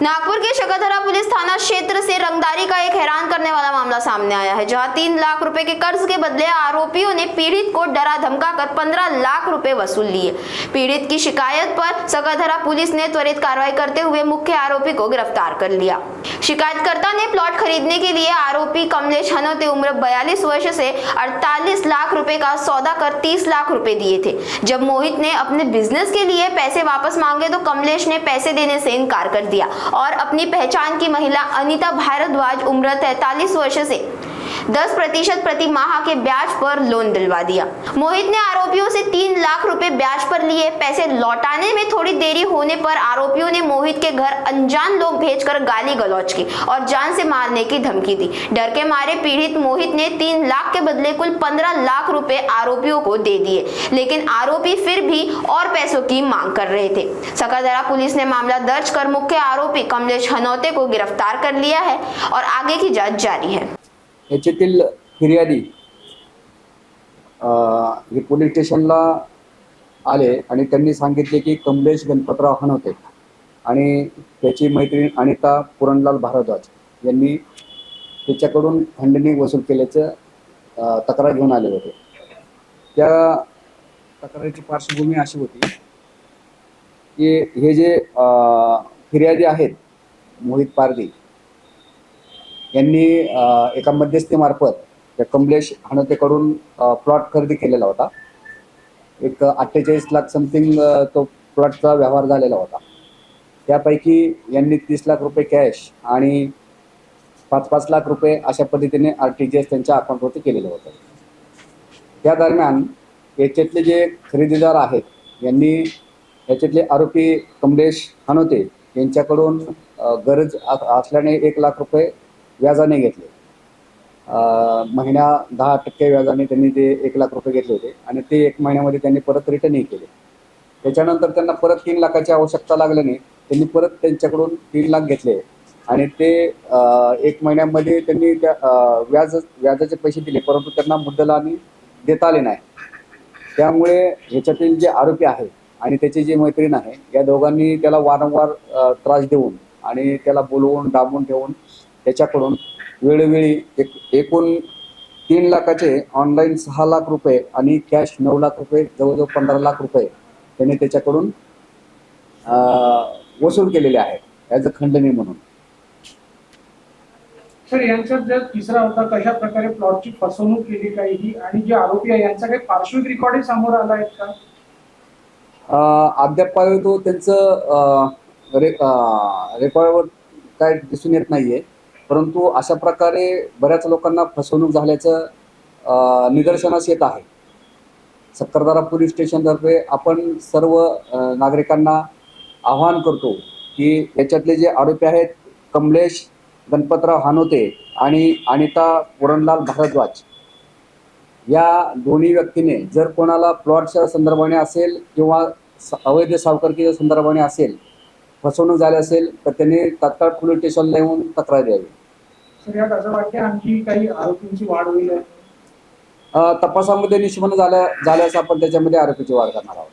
नागपुर के शकरधरा police थाना क्षेत्र से रंगदारी का एक हैरान करने वाला मामला सामने आया है, जहां 3 लाख रुपए के कर्ज के बदले आरोपियों ने पीड़ित को डरा धमकाकर 15 लाख रुपए वसूल लिए। पीड़ित की शिकायत पर शकरधरा पुलिस ने त्वरित कार्रवाई करते हुए मुख्य आरोपी को गिरफ्तार कर लिया। शिकायतकर्ता ने प्लॉट खरीदने के लिए आरोपी कमलेश हनोते उम्र 42 वर्ष से 48 लाख रुपए का सौदा कर 30 लाख रुपए दिए थे। जब मोहित ने अपने बिजनेस के लिए पैसे वापस मांगे तो कमलेश ने पैसे देने से इनकार कर दिया और अपनी पहचान की महिला अनीता भारद्वाज उम्र 43 वर्ष से 10% प्रति माह के ब्याज पर लोन दिलवा दिया। मोहित ने आरोपियों से 3 लाख रुपए ब्याज पर लिए। पैसे लौटाने में थोड़ी देरी होने पर आरोपियों ने मोहित के घर अनजान लोग भेजकर गाली गलौज की और जान से मारने की धमकी दी। डर के मारे पीड़ित मोहित ने 3 लाख के बदले कुल 15 लाख रुपए आरोपियों को दे दिए, लेकिन आरोपी फिर भी और पैसों की मांग कर रहे थे। शकरधरा पुलिस ने मामला दर्ज कर मुख्य आरोपी कमलेश हनोते को गिरफ्तार कर लिया है और आगे की जांच जारी है। याच्यातील फिर्यादी हे पोलीस स्टेशनला आले आणि त्यांनी सांगितले की कमलेश गणपतराव हनोते आणि त्याची मैत्रीण अनिता पुरणलाल भारद्वाज यांनी त्याच्याकडून खंडणी वसूल केल्याचं तक्रार घेऊन आले होते। त्या तक्रारीची पार्श्वभूमी अशी होती की हे जे फिर्यादी आहेत मोहित पारधी यांनी एका मध्यस्थीमार्फत त्या कमलेश हनोतेकडून प्लॉट खरेदी केलेला होता। एक 48 लाख समथिंग तो प्लॉटचा व्यवहार झालेला होता। त्यापैकी यांनी 30 लाख रुपये कॅश आणि 5-5 लाख रुपये अशा पद्धतीने RTGS त्यांच्या अकाउंटवरती केलेलं होतं। त्या दरम्यान याच्यातले जे खरेदीदार आहेत यांनी याच्यातले आरोपी कमलेश हनोते यांच्याकडून गरज असल्याने 1 लाख रुपये व्याजाने घेतले। महिना 10% व्याजाने त्यांनी ते 1 लाख रुपये घेतले होते आणि ते 1 महिन्यामध्ये त्यांनी परत रिटर्नही केले। त्याच्यानंतर त्यांना परत 3 लाखाची आवश्यकता लागल्याने त्यांनी परत त्यांच्याकडून 3 लाख घेतले आणि ते 1 महिन्यामध्ये त्यांनी त्या व्याजाचे पैसे दिले, परंतु त्यांना मुद्दलाने देता आले नाही। त्यामुळे ह्याच्यातील जे आरोपी आहे आणि त्याची जी मैत्रीण आहे या दोघांनी त्याला वारंवार त्रास देऊन आणि त्याला बोलवून दाबून ठेवून त्याच्याकडून वेळोवेळी एकूण 3 लाखाचे ऑनलाईन 6 लाख रुपये आणि कॅश 9 लाख रुपये जवळजवळ 15 लाख रुपये त्यांनी त्याच्याकडून वसूल केलेले आहेत ॲज अ खंडणी म्हणून। सर, यांच्यात जर तिसरा होता कशा प्रकारे प्लॉटची फसवणूक केली काही आणि जे आरोपी आहे यांचा काही पार्श्विक रेकॉर्ड समोर आला आहे का? अद्याप तो त्यांचं रेकॉर्डवर काय दिसून येत नाहीये, परंतु अशा प्रकारे बऱ्याच लोकांना फसवणूक झाल्याचं निदर्शनास येत आहे। शकरधरा पोलीस स्टेशनतर्फे आपण सर्व नागरिकांना आवाहन करतो की याच्यातले जे आरोपी आहेत कमलेश गणपतराव हनोते आणि अनिता पुरणलाल भारद्वाज या दोन्ही व्यक्तीने जर कोणाला प्लॉटच्या संदर्भाने असेल किंवा अवैध सावकारकीच्या संदर्भाने असेल फसवणूक झाली असेल तर त्यांनी तात्काळ पोलीस स्टेशनला येऊन तक्रार द्यावी। सर, यात असं वाटतं आणखी काही आरोपींची वाढ होईल? तपासामध्ये निष्पन्न झाल्यास आपण त्याच्यामध्ये आरोपीची वाढ करणार आहोत।